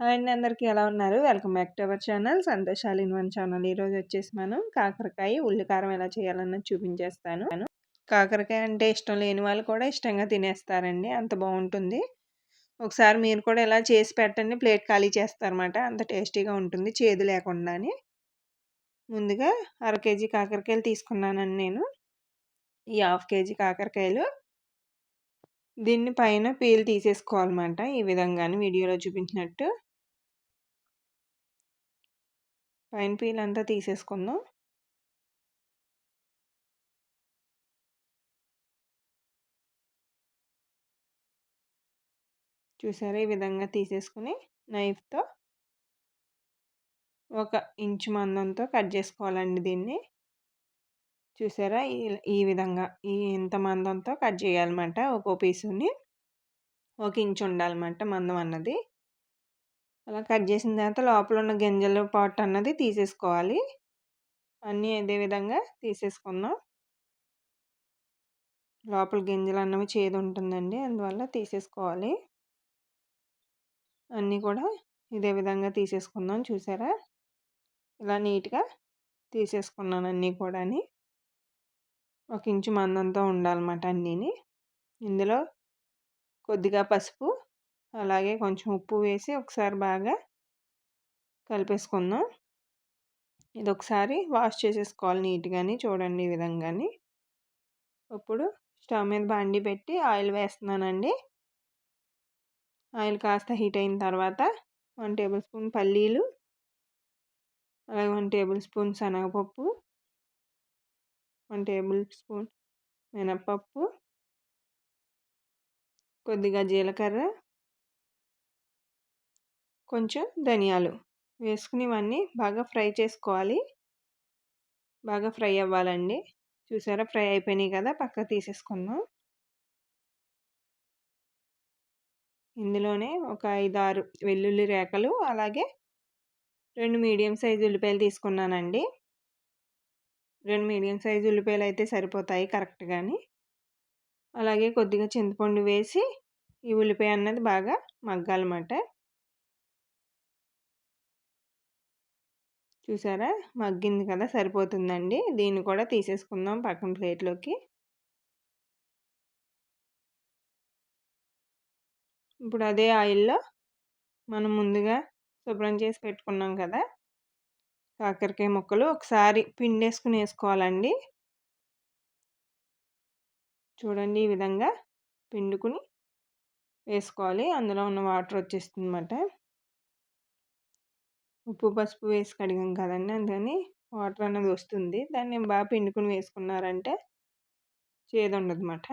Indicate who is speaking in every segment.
Speaker 1: Hi అండి, అందరికీ ఎలా ఉన్నారు? Welcome back to our channel Santosh all in one channel. ఈరోజు వచ్చేసి మనం కాకరకాయ ఉల్లికారం ఎలా చేయాలన్నది చూపించేస్తాను. కాకరకాయ అంటే ఇష్టం లేని వాళ్ళు కూడా ఇష్టంగా తినేస్తారండి, అంత బాగుంటుంది. ఒకసారి మీరు కూడా ఇలా చేసి పెట్టండి, ప్లేట్ ఖాళీ చేస్తారన్నమాట. అంత టేస్టీగా ఉంటుంది, చేదు లేకుండాని. ముందుగా 1/2 కేజీ కాకరకాయలు తీసుకున్నానండి నేను. ఈ 1/2 కేజీ కాకరకాయలు దీన్ని పైన పీల్ తీసేసుకోవాలన్నమాట. ఈ విధంగానే వీడియోలో చూపించినట్టు పైన పీల్ అంతా తీసేసుకుందాం. చూసారా, ఈ విధంగా తీసేసుకుని నైఫ్తో 1 ఇంచు మందంతో కట్ చేసుకోవాలండి దీన్ని. చూసారా, ఈ విధంగా ఇంత మందంతో కట్ చేయాలన్నమాట. ఒక్కో పీసుని 1 ఇంచు ఉండాలన్నమాట మందం అన్నది. అలా కట్ చేసిన తర్వాత లోపల ఉన్న గింజలు పార్ట్ అన్నది తీసేసుకోవాలి. అన్నీ అదే విధంగా తీసేసుకుందాం. లోపల గింజలు అన్నవి చేదు ఉంటుందండి, అందువల్ల తీసేసుకోవాలి. అన్నీ కూడా ఇదే విధంగా తీసేసుకుందాం. చూసారా, ఇలా నీట్గా తీసేసుకున్నాను అన్నీ కూడా. 1 ఇంచు మందంతో ఉండాలన్నమాట అన్నీని. ఇందులో కొద్దిగా పసుపు, అలాగే కొంచెం ఉప్పు వేసి ఒకసారి బాగా కలిపేసుకుందాం. ఇది ఒకసారి వాష్ చేసేసుకోవాలి నీట్గాని. చూడండి ఈ విధంగాని. ఇప్పుడు స్టవ్ మీద బాండి పెట్టి ఆయిల్ వేస్తున్నానండి. ఆయిల్ కాస్త హీట్ అయిన తర్వాత 1 టేబుల్ స్పూన్ పల్లీలు, అలాగే 1 టేబుల్ స్పూన్ శనగపప్పు, 1 టేబుల్ స్పూన్ మినప్పప్పు, కొద్దిగా జీలకర్ర, కొంచెం ధనియాలు వేసుకుని ఇవన్నీ బాగా ఫ్రై చేసుకోవాలి. బాగా ఫ్రై అవ్వాలండి. చూసారా, ఫ్రై అయిపోయినాయి కదా, పక్కకు తీసేసుకుందాం. ఇందులోనే ఒక 5-6 వెల్లుల్లి రేఖలు, అలాగే 2 మీడియం సైజు ఉల్లిపాయలు తీసుకున్నానండి. 2 మీడియం సైజు ఉల్లిపాయలు అయితే సరిపోతాయి కరెక్ట్గాని. అలాగే కొద్దిగా చింతపండు వేసి ఈ ఉల్లిపాయ అన్నది బాగా మగ్గాలన్నమాట. చూసారా, మగ్గింది కదా, సరిపోతుందండి. దీన్ని కూడా తీసేసుకుందాం పక్కన ప్లేట్లోకి. ఇప్పుడు అదే ఆయిల్లో మనం ముందుగా శుభ్రం చేసి పెట్టుకున్నాం కదా కాకరకాయ ముక్కలు, ఒకసారి పిండేసుకుని వేసుకోవాలండి. చూడండి, ఈ విధంగా పిండుకుని వేసుకోవాలి. అందులో ఉన్న వాటర్ వచ్చేస్తుంది అన్నమాట. ఉప్పు పసుపు వేసి కడిగాం కదండి, అందుకని వాటర్ అనేది వస్తుంది. దాన్ని బాగా పిండుకుని వేసుకున్నారంటే చేదు ఉండదు అన్నమాట.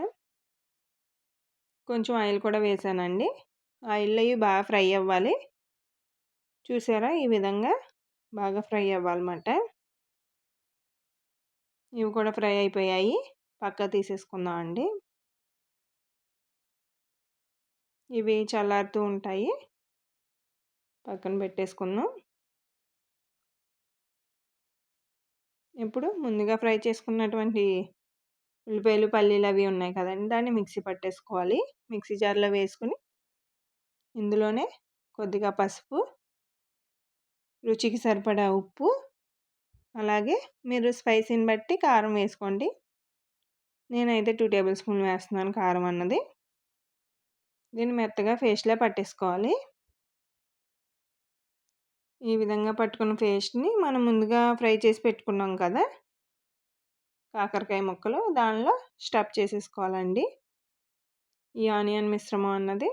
Speaker 1: కొంచెం ఆయిల్ కూడా వేసానండి. ఆయిల్లో ఇవి బాగా ఫ్రై అవ్వాలి. చూసారా, ఈ విధంగా బాగా ఫ్రై అవ్వాలన్నమాట. ఇవి కూడా ఫ్రై అయిపోయాయి, పక్క తీసేసుకుందాం అండి. ఇవి చల్లారుతూ ఉంటాయి, పక్కన పెట్టేసుకుందాం. ఇప్పుడు ముందుగా ఫ్రై చేసుకున్నటువంటి ఉల్లిపాయలు పల్లీలు అవి ఉన్నాయి కదండి, దాన్ని మిక్సీ పట్టేసుకోవాలి. మిక్సీ జార్లో వేసుకుని ఇందులోనే కొద్దిగా పసుపు, రుచికి సరిపడా ఉప్పు, అలాగే మీరు స్పైసీని బట్టి కారం వేసుకోండి. నేనైతే 2 టేబుల్ స్పూన్లు వేస్తున్నాను కారం అన్నది. దీన్ని మెత్తగా పేస్ట్లా పట్టేసుకోవాలి. ఈ విధంగా పట్టుకున్న పేస్ట్ని మనం ముందుగా ఫ్రై చేసి పెట్టుకున్నాం కదా కాకరకాయ ముక్కలు, దానిలో స్టఫ్ చేసేసుకోవాలండి. ఈ ఆనియన్ మిశ్రమం అన్నది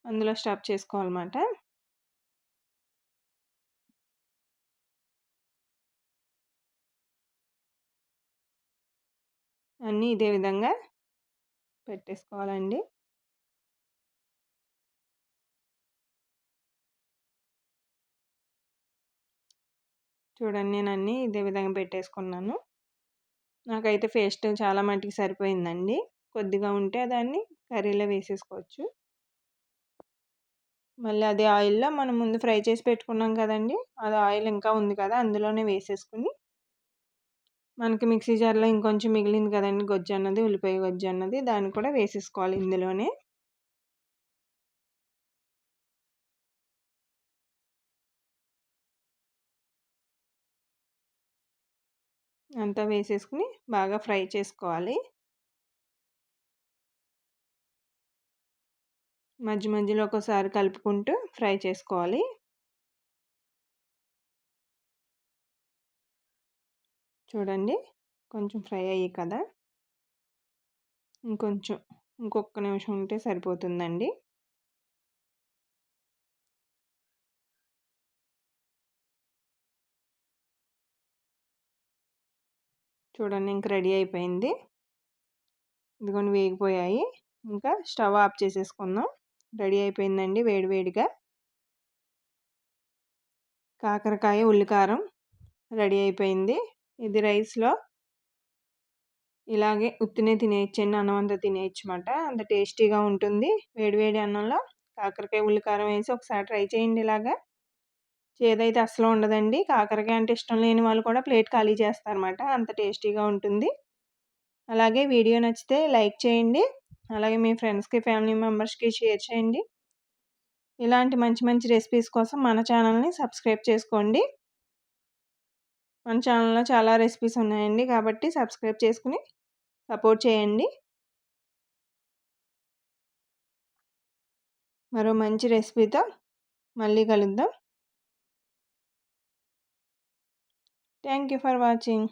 Speaker 1: అందులో స్టఫ్ చేసుకోవాలన్నమాట. అన్నీ ఇదే విధంగా పెట్టేసుకోవాలండి. చూడండి, నేను అన్నీ ఇదే విధంగా పెట్టేసుకున్నాను. నాకైతే పేస్ట్ చాలా మట్టుకు సరిపోయిందండి. కొద్దిగా ఉంటే దాన్ని కర్రీలో వేసేసుకోవచ్చు. మళ్ళీ అదే ఆయిల్లో మనం ముందు ఫ్రై చేసి పెట్టుకున్నాం కదండి, అది ఆయిల్ ఇంకా ఉంది కదా, అందులోనే వేసేసుకుని మనకి మిక్సీ జార్లో ఇంకొంచెం మిగిలింది కదండి గొజ్జు అన్నది, ఉల్లిపాయ గొజ్జు అన్నది, దాన్ని కూడా వేసేసుకోవాలి ఇందులోనే. అంతా వేసేసుకుని బాగా ఫ్రై చేసుకోవాలి. మధ్య మధ్యలో ఒకసారి కలుపుకుంటూ ఫ్రై చేసుకోవాలి. చూడండి కొంచెం ఫ్రై అయ్యాయి కదా! ఇంకొక నిమిషం ఉంటే సరిపోతుందండి. చూడండి ఇంక రెడీ అయిపోయింది. ఇదిగోండి వేగిపోయాయి. ఇంకా స్టవ్ ఆఫ్ చేసేసుకుందాం. రెడీ అయిపోయిందండి వేడి వేడిగా. కాకరకాయ ఉల్లికారం రెడీ అయిపోయింది. ఇది రైస్‌లో ఇలాగే ఉత్తినే తినేయొచ్చండి. అన్నం అంతా తినేయొచ్చమాట. అంత టేస్టీగా ఉంటుంది. వేడి వేడి అన్నంలో కాకరకాయ ఉల్లికారం వేసి ఒకసారి ట్రై చేయండి ఇలాగా. చేదైతే అస్సలు ఉండదండి. కాకరకాయ అంటే ఇష్టం లేని వాళ్ళు కూడా ప్లేట్ ఖాళీ చేస్తారన్నమాట. అంత టేస్టీగా ఉంటుంది. అలాగే వీడియో నచ్చితే లైక్ చేయండి. అలాగే మీ ఫ్రెండ్స్‌కి, ఫ్యామిలీ మెంబర్స్‌కి షేర్ చేయండి. ఇలాంటి మంచి మంచి రెసిపీస్ కోసం మన ఛానల్‌ని సబ్స్క్రైబ్ చేసుకోండి. మన ఛానల్‌లో చాలా రెసిపీస్ ఉన్నాయండి. కాబట్టి సబ్స్క్రైబ్ చేసుకొని సపోర్ట్ చేయండి. మరో మంచి రెసిపీతో మళ్ళీ కలుద్దాం. Thank you for watching.